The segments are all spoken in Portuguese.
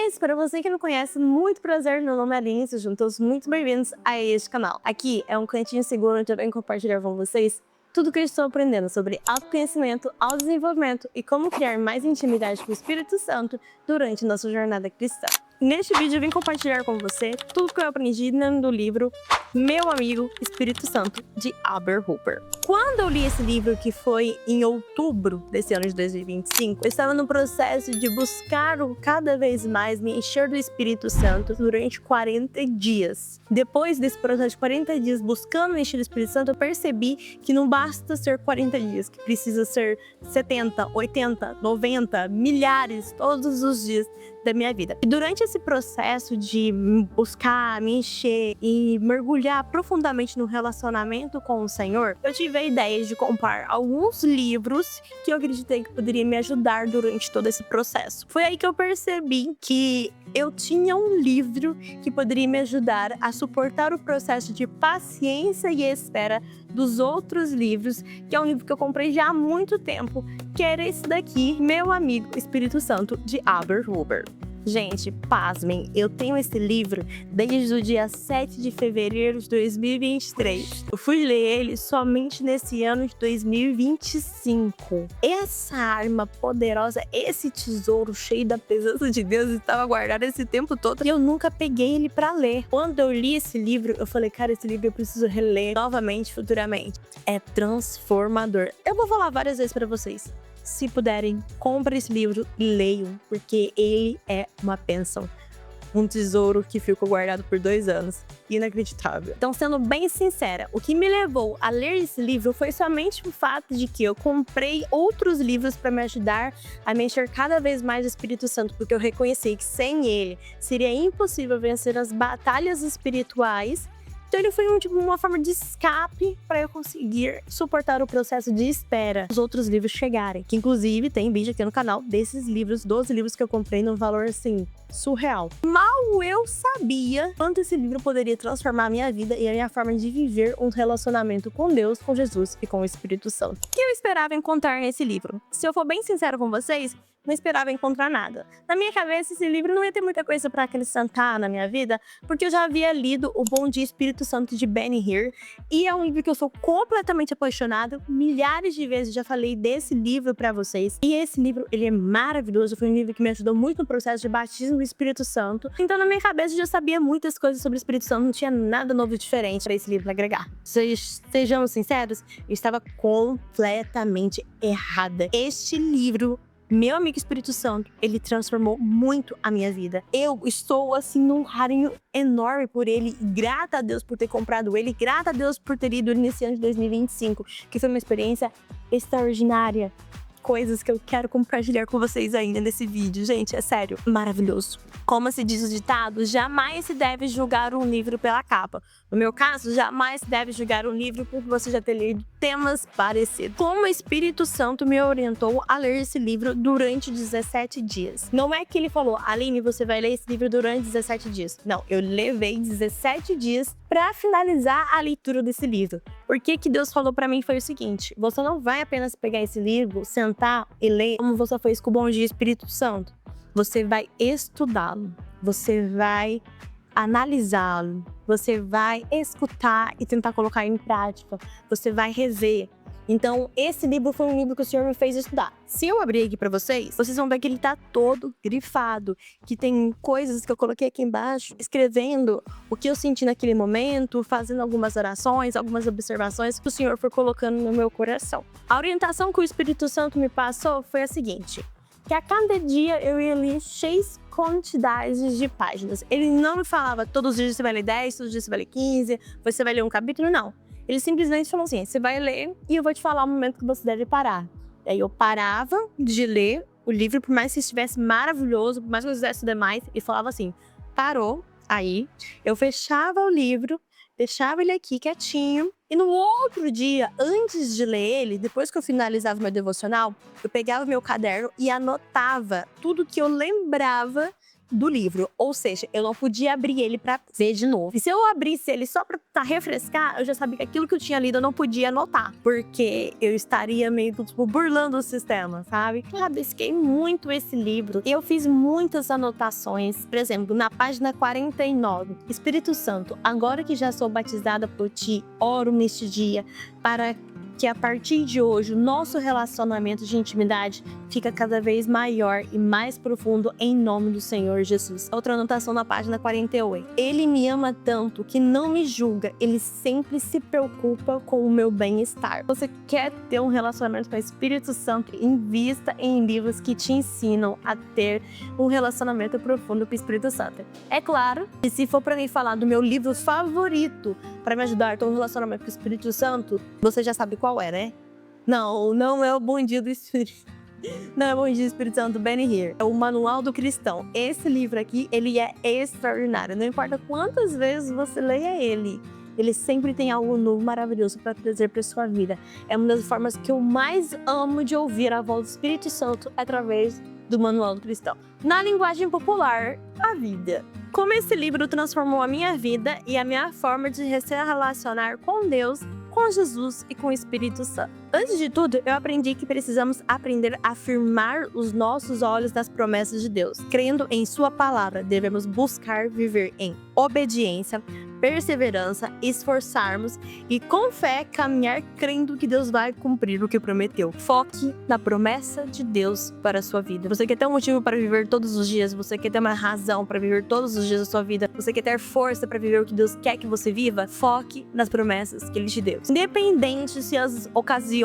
Mas, para você que não conhece, muito prazer, meu nome é Aline, sejam todos muito bem-vindos a este canal. Aqui é um cantinho seguro onde eu venho compartilhar com vocês tudo que eu estou aprendendo sobre autoconhecimento, autodesenvolvimento e como criar mais intimidade com o Espírito Santo durante nossa jornada cristã. Neste vídeo eu vim compartilhar com você tudo que eu aprendi dentro do livro Meu Amigo Espírito Santo, de Albert Hooper. Quando eu li esse livro, que foi em outubro desse ano de 2025, eu estava no processo de buscar cada vez mais me encher do Espírito Santo durante 40 dias. Depois desse processo de 40 dias buscando me encher do Espírito Santo, eu percebi que não basta ser 40 dias, que precisa ser 70, 80, 90, milhares, todos os dias da minha vida. E durante esse processo de buscar, me encher e mergulhar profundamente no relacionamento com o Senhor, eu tive a ideia de comprar alguns livros que eu acreditei que poderia me ajudar durante todo esse processo. Foi aí que eu percebi que eu tinha um livro que poderia me ajudar a suportar o processo de paciência e espera dos outros livros, que é um livro que eu comprei já há muito tempo, que era esse daqui, Meu Amigo Espírito Santo, de Albert Hooper. Gente, pasmem, eu tenho esse livro desde o dia 7 de fevereiro de 2023. Eu fui ler ele somente nesse ano de 2025. Essa arma poderosa, esse tesouro cheio da presença de Deus estava guardado esse tempo todo e eu nunca peguei ele para ler. Quando eu li esse livro, eu falei, cara, esse livro eu preciso reler novamente, futuramente. É transformador. Eu vou falar várias vezes para vocês. Se puderem, comprem esse livro e leiam, porque ele é uma bênção. Um tesouro que ficou guardado por 2 anos. Inacreditável. Então, sendo bem sincera, o que me levou a ler esse livro foi somente o fato de que eu comprei outros livros para me ajudar a me encher cada vez mais do Espírito Santo, porque eu reconheci que sem ele seria impossível vencer as batalhas espirituais. Então ele foi uma forma de escape para eu conseguir suportar o processo de espera dos outros livros chegarem. Que inclusive tem vídeo aqui no canal desses livros, 12 livros que eu comprei num valor assim, surreal. Mal eu sabia quanto esse livro poderia transformar a minha vida e a minha forma de viver um relacionamento com Deus, com Jesus e com o Espírito Santo. O que eu esperava encontrar nesse livro? Se eu for bem sincero com vocês, não esperava encontrar nada. Na minha cabeça, esse livro não ia ter muita coisa para acrescentar na minha vida, porque eu já havia lido O Bom Dia Espírito Santo, de Benny Hinn, e é um livro que eu sou completamente apaixonada. Milhares de vezes já falei desse livro para vocês, e esse livro, ele é maravilhoso, foi um livro que me ajudou muito no processo de batismo do Espírito Santo. Então, na minha cabeça, eu já sabia muitas coisas sobre o Espírito Santo, não tinha nada novo e diferente para esse livro pra agregar. Sejamos sinceros, eu estava completamente errada. Este livro, Meu Amigo Espírito Santo, ele transformou muito a minha vida. Eu estou, assim, num carinho enorme por ele. Grata a Deus por ter comprado ele. Grata a Deus por ter ido nesse ano de 2025, que foi uma experiência extraordinária. Coisas que eu quero compartilhar com vocês ainda nesse vídeo. Gente, é sério, maravilhoso. Como se diz o ditado, jamais se deve julgar um livro pela capa. No meu caso, jamais se deve julgar um livro por você já ter lido temas parecidos. Como o Espírito Santo me orientou a ler esse livro durante 17 dias. Não é que ele falou, Aline, você vai ler esse livro durante 17 dias. Não, eu levei 17 dias para finalizar a leitura desse livro. Porque que Deus falou para mim foi o seguinte, você não vai apenas pegar esse livro, sentar e ler como você fez com o Bom Dia Espírito Santo. Você vai estudá-lo, você vai analisá-lo, você vai escutar e tentar colocar em prática, você vai rever. Então, esse livro foi um livro que o Senhor me fez estudar. Se eu abrir aqui para vocês vão ver que ele tá todo grifado, que tem coisas que eu coloquei aqui embaixo, escrevendo o que eu senti naquele momento, fazendo algumas orações, algumas observações que o Senhor foi colocando no meu coração. A orientação que o Espírito Santo me passou foi a seguinte, que a cada dia eu ia ler X quantidades de páginas. Ele não me falava, todos os dias você vai ler 10, todos os dias você vai ler 15, você vai ler um capítulo, não. Ele simplesmente falou assim, você vai ler e eu vou te falar o momento que você deve parar. E aí eu parava de ler o livro, por mais que estivesse maravilhoso, por mais que eu quisesse ler mais, e falava assim, parou, aí eu fechava o livro, deixava ele aqui quietinho, e no outro dia, antes de ler ele, depois que eu finalizava meu devocional, eu pegava meu caderno e anotava tudo que eu lembrava do livro, ou seja, eu não podia abrir ele pra ver de novo. E se eu abrisse ele só pra refrescar, eu já sabia que aquilo que eu tinha lido eu não podia anotar, porque eu estaria meio, tipo, burlando o sistema, sabe? Eu rabisquei muito esse livro e eu fiz muitas anotações. Por exemplo, na página 49, Espírito Santo, agora que já sou batizada por ti, oro neste dia para que a partir de hoje o nosso relacionamento de intimidade fica cada vez maior e mais profundo em nome do Senhor Jesus. Outra anotação na página 48. Ele me ama tanto que não me julga, ele sempre se preocupa com o meu bem-estar. Você quer ter um relacionamento com o Espírito Santo? Invista em livros que te ensinam a ter um relacionamento profundo com o Espírito Santo. É claro que se for para mim falar do meu livro favorito para me ajudar a ter um relacionamento com o Espírito Santo, você já sabe qual é, né? Não é o Bom Dia do Espírito. Não é o Bom Dia do Espírito Santo, Benny Here. É o Manual do Cristão. Esse livro aqui, ele é extraordinário. Não importa quantas vezes você leia ele, ele sempre tem algo novo, maravilhoso para trazer para sua vida. É uma das formas que eu mais amo de ouvir a voz do Espírito Santo através do Manual do Cristão. Na linguagem popular, a vida. Como esse livro transformou a minha vida e a minha forma de se relacionar com Deus, com Jesus e com o Espírito Santo. Antes de tudo, eu aprendi que precisamos aprender a firmar os nossos olhos nas promessas de Deus. Crendo em sua palavra, devemos buscar viver em obediência, perseverança, esforçarmos e com fé caminhar crendo que Deus vai cumprir o que prometeu. Foque na promessa de Deus para a sua vida. Você quer ter um motivo para viver todos os dias? Você quer ter uma razão para viver todos os dias da sua vida? Você quer ter força para viver o que Deus quer que você viva? Foque nas promessas que Ele te deu. Independente se as ocasiões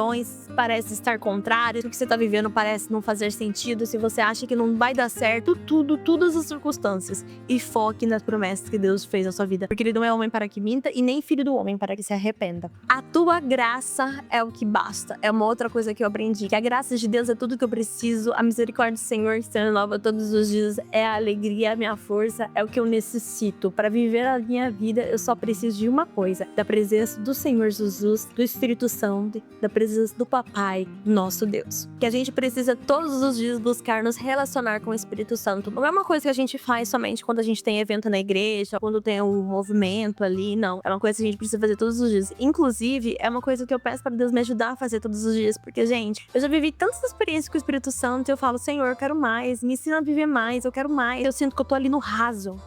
parecem estar contrárias, o que você está vivendo parece não fazer sentido, se você acha que não vai dar certo, todas as circunstâncias. E foque nas promessas que Deus fez na sua vida. Porque Ele não é homem para que minta e nem filho do homem para que se arrependa. A tua graça é o que basta. É uma outra coisa que eu aprendi. Que a graça de Deus é tudo que eu preciso. A misericórdia do Senhor que se renova todos os dias é a alegria, a minha força, é o que eu necessito. Para viver a minha vida, eu só preciso de uma coisa. Da presença do Senhor Jesus, do Espírito Santo, da presença do Papai, nosso Deus. Que a gente precisa todos os dias buscar nos relacionar com o Espírito Santo. Não é uma coisa que a gente faz somente quando a gente tem evento na igreja, quando tem um movimento ali, não. É uma coisa que a gente precisa fazer todos os dias. Inclusive, é uma coisa que eu peço para Deus me ajudar a fazer todos os dias, porque, gente, eu já vivi tantas experiências com o Espírito Santo e eu falo, Senhor, eu quero mais, me ensina a viver mais, eu quero mais. Eu sinto que eu tô ali no raso.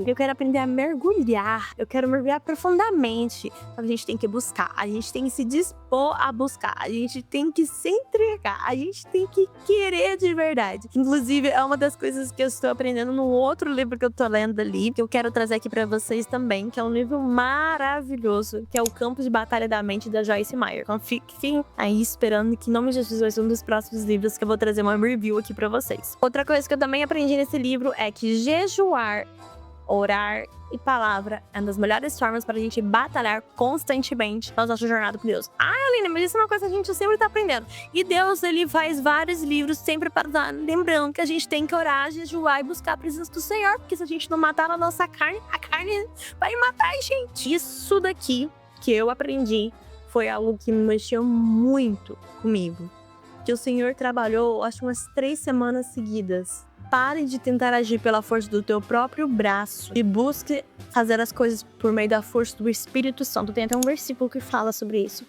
Eu quero aprender a mergulhar, eu quero mergulhar profundamente. A gente tem que buscar, a gente tem que se dispor a buscar, a gente tem que se entregar, a gente tem que querer de verdade. Inclusive, é uma das coisas que eu estou aprendendo no outro livro que eu tô lendo ali, que eu quero trazer aqui pra vocês também, que é um livro maravilhoso, que é o Campo de Batalha da Mente, da Joyce Meyer. Então fiquem aí esperando que, em nome de Jesus, vai ser um dos próximos livros que eu vou trazer uma review aqui pra vocês. Outra coisa que eu também aprendi nesse livro é que jejuar, orar e palavra é uma das melhores formas para a gente batalhar constantemente na nossa jornada com Deus. Aline, mas isso é uma coisa que a gente sempre tá aprendendo. E Deus, ele faz vários livros sempre para dar, lembrando que a gente tem que orar, jejuar e buscar a presença do Senhor, porque se a gente não matar a nossa carne, a carne vai matar a gente. Isso daqui que eu aprendi foi algo que mexeu muito comigo. Que o Senhor trabalhou, acho, umas 3 semanas seguidas. Pare de tentar agir pela força do teu próprio braço e busque fazer as coisas por meio da força do Espírito Santo. Tem até um versículo que fala sobre isso.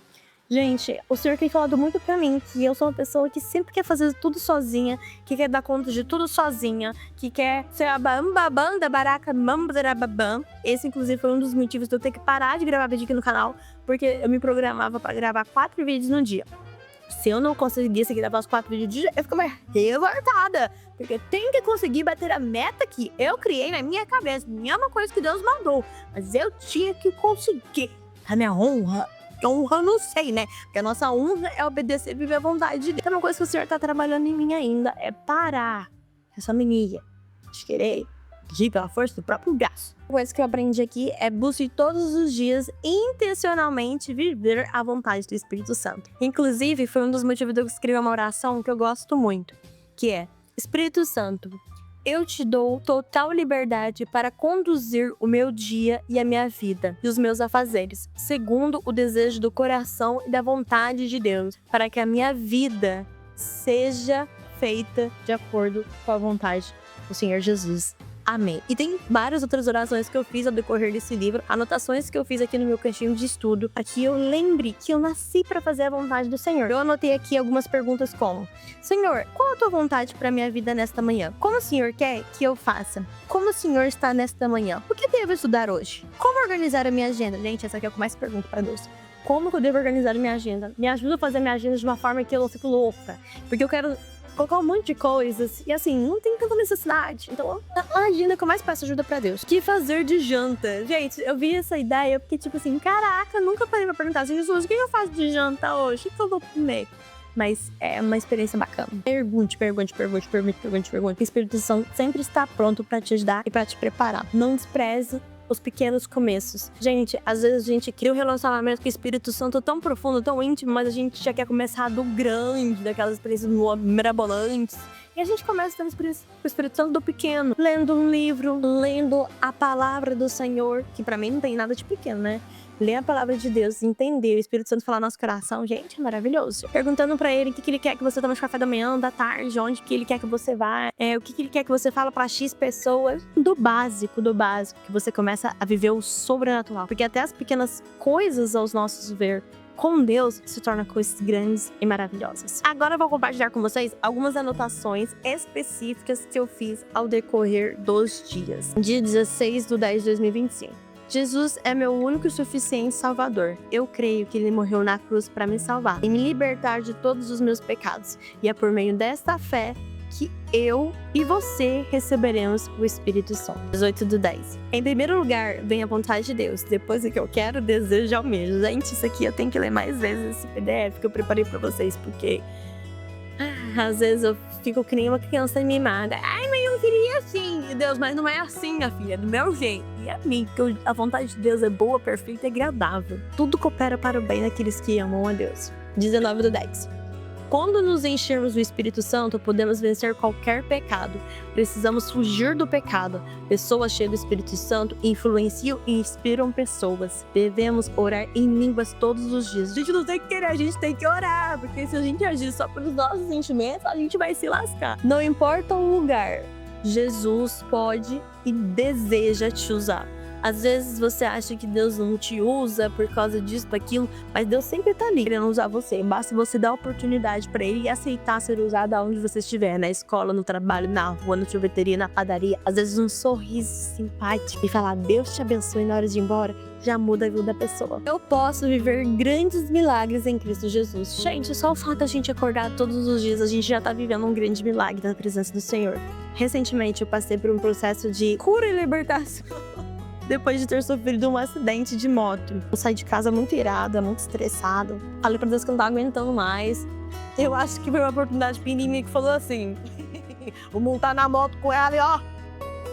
Gente, o Senhor tem falado muito pra mim que eu sou uma pessoa que sempre quer fazer tudo sozinha, que quer dar conta de tudo sozinha, que quer ser a bambabam da baraca mambrababam. Esse, inclusive, foi um dos motivos de eu ter que parar de gravar vídeo aqui no canal, porque eu me programava pra gravar 4 vídeos no dia. Se eu não conseguisse gravar os 4 vídeos do dia, eu ficava revoltada. Porque eu tenho que conseguir bater a meta que eu criei na minha cabeça. Não é uma coisa que Deus mandou, mas eu tinha que conseguir. A minha honra, eu não sei, né? Porque a nossa honra é obedecer e viver a vontade de Deus. É uma coisa que o Senhor tá trabalhando em mim ainda, é parar essa mania de querer agir pela força do próprio braço. A coisa que eu aprendi aqui é busque todos os dias intencionalmente viver a vontade do Espírito Santo. Inclusive, foi um dos motivos de eu escrever uma oração que eu gosto muito, que é: Espírito Santo, eu te dou total liberdade para conduzir o meu dia e a minha vida e os meus afazeres, segundo o desejo do coração e da vontade de Deus, para que a minha vida seja feita de acordo com a vontade o Senhor Jesus. Amém. E tem várias outras orações que eu fiz ao decorrer desse livro, anotações que eu fiz aqui no meu cantinho de estudo, aqui eu lembre que eu nasci para fazer a vontade do Senhor. Eu anotei aqui algumas perguntas como: Senhor, qual a tua vontade para minha vida nesta manhã? Como o Senhor quer que eu faça? Como o Senhor está nesta manhã? O que devo estudar hoje? Como organizar a minha agenda? Gente, essa aqui é o que eu mais pergunto para Deus. Como que eu devo organizar a minha agenda? Me ajuda a fazer a minha agenda de uma forma que eu não fico louca, porque eu quero colocar um monte de coisas e assim, não tem tanta necessidade. Então, a agenda que eu mais peço ajuda pra Deus. O que fazer de janta? Gente, eu vi essa ideia porque, tipo assim, caraca, nunca parei pra perguntar assim, Jesus, o que eu faço de janta hoje? O que eu vou comer? Mas é uma experiência bacana. Pergunte. O Espírito Santo sempre está pronto pra te ajudar e pra te preparar. Não despreze os pequenos começos. Gente, às vezes a gente cria um relacionamento com o Espírito Santo tão profundo, tão íntimo, mas a gente já quer começar do grande, daquelas experiências mirabolantes. E a gente começa tendo experiência com o Espírito Santo do pequeno, lendo um livro, lendo a palavra do Senhor, que pra mim não tem nada de pequeno, né? Ler a palavra de Deus, entender o Espírito Santo falar no nosso coração, gente, é maravilhoso. Perguntando pra ele o que ele quer que você tome de café da manhã, da tarde, onde que ele quer que você vá, o que ele quer que você fala pra X pessoas. Do básico, que você começa a viver o sobrenatural. Porque até as pequenas coisas aos nossos ver com Deus se tornam coisas grandes e maravilhosas. Agora eu vou compartilhar com vocês algumas anotações específicas que eu fiz ao decorrer dos dias. Dia 16/10/2025. Jesus é meu único e suficiente Salvador. Eu creio que Ele morreu na cruz para me salvar e me libertar de todos os meus pecados. E é por meio desta fé que eu e você receberemos o Espírito Santo. 18/10. Em primeiro lugar, vem a vontade de Deus. Depois o que eu quero, desejo e almejo. Gente, isso aqui eu tenho que ler mais vezes esse PDF que eu preparei para vocês, porque às vezes eu fico que nem uma criança mimada. Ai, mas eu queria assim. Deus, mas não é assim, minha filha. É do meu jeito. E a mim, porque a vontade de Deus é boa, perfeita e agradável. Tudo coopera para o bem daqueles que amam a Deus. 19/10. Quando nos enchermos do Espírito Santo, podemos vencer qualquer pecado. Precisamos fugir do pecado. Pessoas cheias do Espírito Santo influenciam e inspiram pessoas. Devemos orar em línguas todos os dias. A gente não tem que querer, a gente tem que orar. Porque se a gente agir só pelos nossos sentimentos, a gente vai se lascar. Não importa o lugar, Jesus pode e deseja te usar. Às vezes você acha que Deus não te usa por causa disso, daquilo, mas Deus sempre tá ali querendo usar você. Basta você dar oportunidade pra Ele e aceitar ser usado aonde você estiver, na escola, no trabalho, na rua, na sorveteria, na padaria. Às vezes um sorriso simpático e falar Deus te abençoe na hora de ir embora já muda a vida da pessoa. Eu posso viver grandes milagres em Cristo Jesus. Gente, só o fato da gente acordar todos os dias, a gente já tá vivendo um grande milagre na presença do Senhor. Recentemente eu passei por um processo de cura e libertação. Depois de ter sofrido um acidente de moto. Eu saí de casa muito irada, muito estressada. Falei pra Deus que eu não tava aguentando mais. Eu acho que foi uma oportunidade pequenininha que falou assim: vou montar na moto com ela e ó.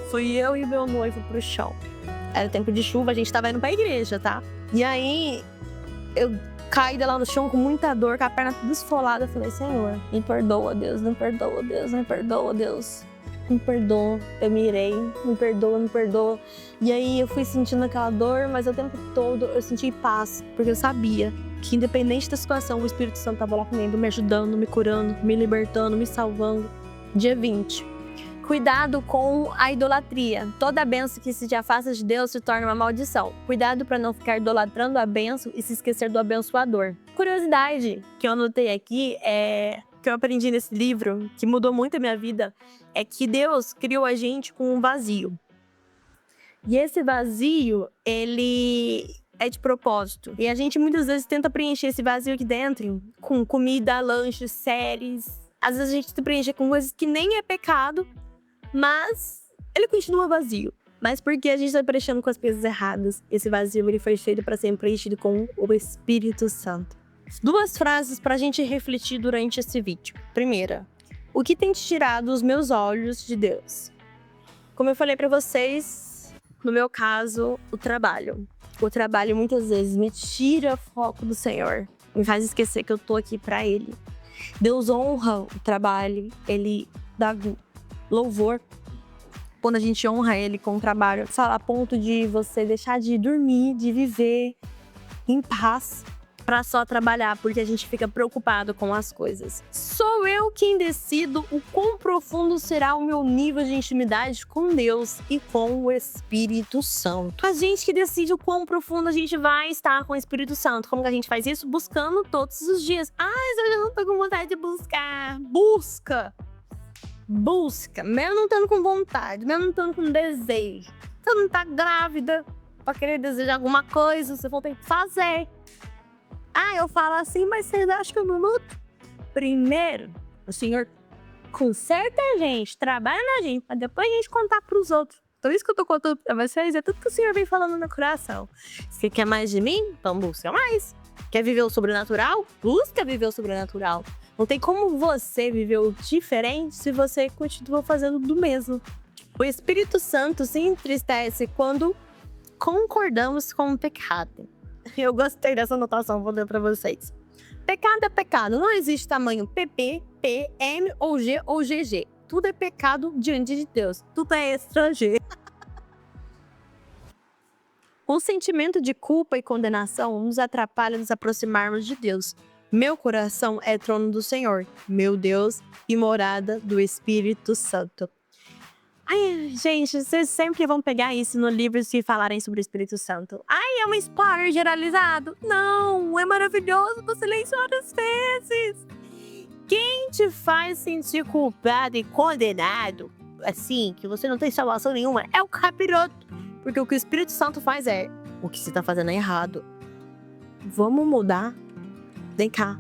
Fui eu e meu noivo pro chão. Era tempo de chuva, a gente tava indo pra igreja, tá? E aí, eu caí de lá no chão com muita dor, com a perna toda esfolada. Eu falei, Senhor, me perdoa, Deus, me perdoa, Deus, me perdoa, Deus. Me perdoa, eu me irei, me perdoa, me perdoa. E aí eu fui sentindo aquela dor, mas o tempo todo eu senti paz, porque eu sabia que independente da situação, o Espírito Santo estava lá comigo, me ajudando, me curando, me libertando, me salvando. Dia 20. Cuidado com a idolatria. Toda bênção que se afasta de Deus se torna uma maldição. Cuidado para não ficar idolatrando a bênção e se esquecer do abençoador. Curiosidade que eu anotei aqui que eu aprendi nesse livro, que mudou muito a minha vida, é que Deus criou a gente com um vazio. E esse vazio, ele é de propósito. E a gente muitas vezes tenta preencher esse vazio aqui dentro com comida, lanches, séries. Às vezes a gente se preenche com coisas que nem é pecado, mas ele continua vazio. Mas porque a gente está preenchendo com as coisas erradas, esse vazio ele foi feito para ser preenchido com o Espírito Santo. 2 frases para a gente refletir durante esse vídeo. Primeira, o que tem te tirado os meus olhos de Deus? Como eu falei para vocês, no meu caso, o trabalho. O trabalho muitas vezes me tira o foco do Senhor, me faz esquecer que eu tô aqui para Ele. Deus honra o trabalho, Ele dá louvor quando a gente honra Ele com o trabalho, a ponto de você deixar de dormir, de viver em paz. pra só trabalhar, porque a gente fica preocupado com as coisas. Sou eu quem decido o quão profundo será o meu nível de intimidade com Deus e com o Espírito Santo. A gente que decide o quão profundo a gente vai estar com o Espírito Santo. Como que a gente faz isso? Buscando todos os dias. Eu já não tô com vontade de buscar. Busca, mesmo não estando com vontade, mesmo não estando com desejo. Você não tá grávida pra querer desejar alguma coisa, você vai ter que fazer. Eu falo assim, mas vocês acham que eu não luto? Primeiro, o Senhor conserta a gente, trabalha na gente, pra depois a gente contar pros outros. Então isso que eu tô contando pra vocês é tudo que o Senhor vem falando no coração. Você quer mais de mim? Então busca mais. Quer viver o sobrenatural? Busca viver o sobrenatural. Não tem como você viver o diferente se você continua fazendo do mesmo. O Espírito Santo se entristece quando concordamos com o pecado. Eu gostei dessa anotação, vou ler pra vocês. Pecado é pecado. Não existe tamanho PP, P, M ou G ou GG. Tudo é pecado diante de Deus. Tudo é estrangeiro. O sentimento de culpa e condenação nos atrapalha nos aproximarmos de Deus. Meu coração é trono do Senhor, meu Deus, e morada do Espírito Santo. Gente, vocês sempre vão pegar isso no livro se falarem sobre o Espírito Santo. É um spoiler generalizado. Não, é maravilhoso, você lê isso várias vezes. Quem te faz sentir culpado e condenado, assim, que você não tem salvação nenhuma, é o capiroto. Porque o que o Espírito Santo faz é, o que você tá fazendo é errado. Vamos mudar? Vem cá,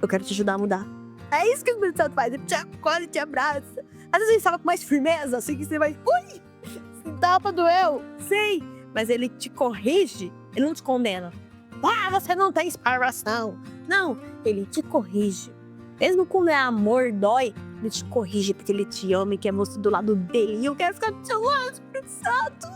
eu quero te ajudar a mudar. É isso que o Espírito Santo faz, ele te acolhe, te abraça. Às vezes ele fala com mais firmeza, assim que você vai... Ui, esse tapa doeu. Sei, mas ele te corrige, ele não te condena. Você não tem salvação. Não, ele te corrige. Mesmo quando é amor, dói, ele te corrige porque ele te ama e quer você do lado dele. E eu quero ficar do seu lado, Espírito Santo.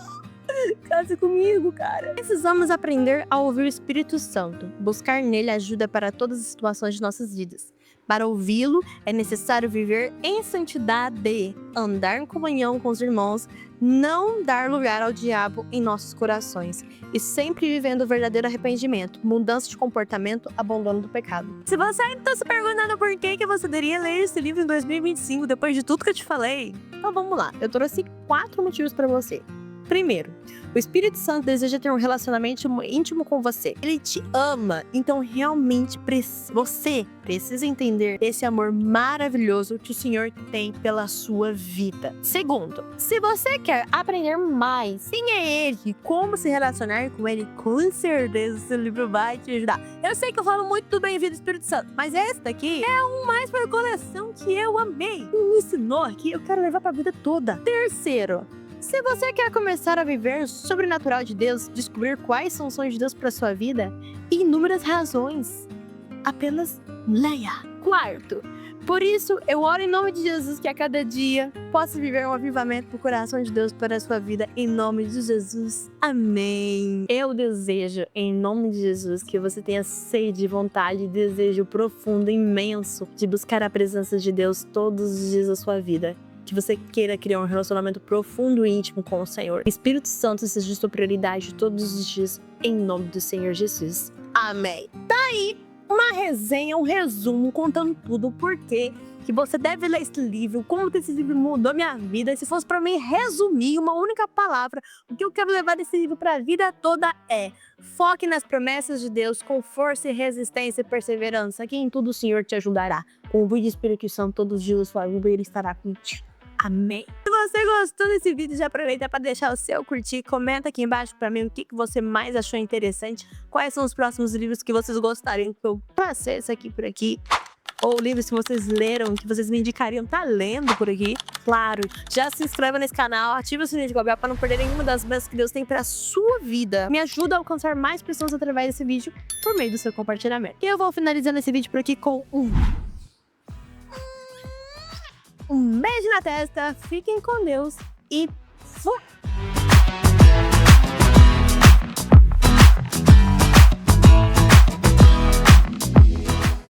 Casa comigo, cara. Precisamos aprender a ouvir o Espírito Santo. Buscar nele ajuda para todas as situações de nossas vidas. Para ouvi-lo, é necessário viver em santidade, andar em comunhão com os irmãos, não dar lugar ao diabo em nossos corações e sempre vivendo o verdadeiro arrependimento, mudança de comportamento, abandono do pecado. Se você ainda está se perguntando por que você deveria ler esse livro em 2025, depois de tudo que eu te falei, então vamos lá. Eu trouxe 4 motivos para você. Primeiro, o Espírito Santo deseja ter um relacionamento íntimo com você. Ele te ama, então realmente você precisa entender esse amor maravilhoso que o Senhor tem pela sua vida. Segundo, se você quer aprender mais quem é Ele, como se relacionar com Ele, com certeza esse livro vai te ajudar. Eu sei que eu falo muito do Bem-vindo Espírito Santo, mas esse daqui é um mais para coleção que eu amei. Me ensinou aqui, eu quero levar pra vida toda. Terceiro, se você quer começar a viver o sobrenatural de Deus, descobrir quais são os sonhos de Deus para sua vida, inúmeras razões, apenas leia. Quarto, por isso eu oro em nome de Jesus que a cada dia possa viver um avivamento do coração de Deus para a sua vida, em nome de Jesus. Amém. Eu desejo, em nome de Jesus, que você tenha sede, vontade e desejo profundo, imenso de buscar a presença de Deus todos os dias da sua vida. Que você queira criar um relacionamento profundo e íntimo com o Senhor. Espírito Santo seja sua prioridade todos os dias, em nome do Senhor Jesus. Amém. Tá aí uma resenha, um resumo, contando tudo o porquê que você deve ler esse livro, como que esse livro mudou minha vida. E se fosse pra mim resumir uma única palavra, o que eu quero levar desse livro pra vida toda é: foque nas promessas de Deus com força e resistência e perseverança, que em tudo o Senhor te ajudará. Convide o Espírito Santo todos os dias da sua vida e Ele estará contigo. Amém. Se você gostou desse vídeo, já aproveita para deixar o seu curtir. Comenta aqui embaixo para mim o que você mais achou interessante. Quais são os próximos livros que vocês gostariam que eu passasse aqui por aqui. Ou livros que vocês leram, que vocês me indicariam tá lendo por aqui. Claro, já se inscreva nesse canal, ativa o sininho de Gabriel para não perder nenhuma das bênçãos que Deus tem para sua vida. Me ajuda a alcançar mais pessoas através desse vídeo por meio do seu compartilhamento. E eu vou finalizando esse vídeo por aqui com um beijo na testa, fiquem com Deus e fui!